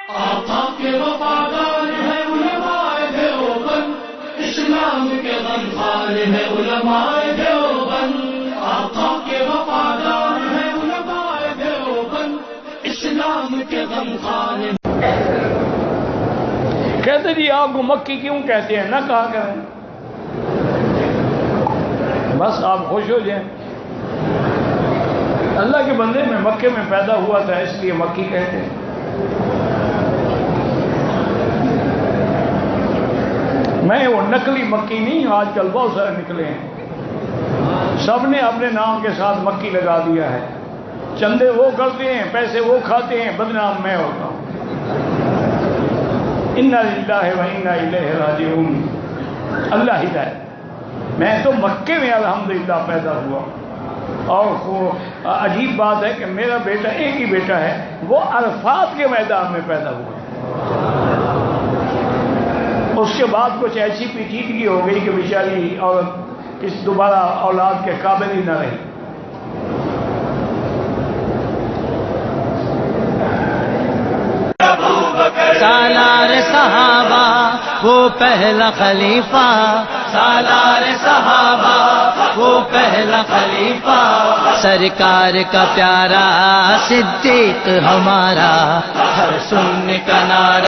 آقا کے وفادار ہے علماء دیوبند، اسلام کے غمخوار ہے علماء دیوبند، آقا کے وفادار ہے علماء دیوبند، اسلام کے غمخوار ہے۔ کہتے جی آپ کو مکی کیوں کہتے ہیں، نہ کہا کریں، بس آپ خوش ہو جائیں۔ اللہ کے بندے میں مکے میں پیدا ہوا تھا اس لیے مکی کہتے ہیں۔ میں وہ نقلی مکی نہیں، آج کل بہت سارے نکلے ہیں، سب نے اپنے نام کے ساتھ مکی لگا دیا ہے، چندے وہ کرتے ہیں، پیسے وہ کھاتے ہیں، بدنام میں ہوتا ہوں۔ انا للہ و انا الیہ راجعون۔ اللہ ہدایت، میں تو مکے میں الحمدللہ پیدا ہوا، اور عجیب بات ہے کہ میرا بیٹا ایک ہی بیٹا ہے، وہ عرفات کے میدان میں پیدا ہوا، اس کے بعد کچھ ایسی پیچیدگی ہو گئی کہ بیچاری عورت اس دوبارہ اولاد کے قابل ہی نہ رہی۔ سالار صحابہ وہ پہلا خلیفہ، سالار صحابہ وہ پہلا خلیفہ، سرکار کا پیارا صدیق ہمارا، ہر سننے کا نعرہ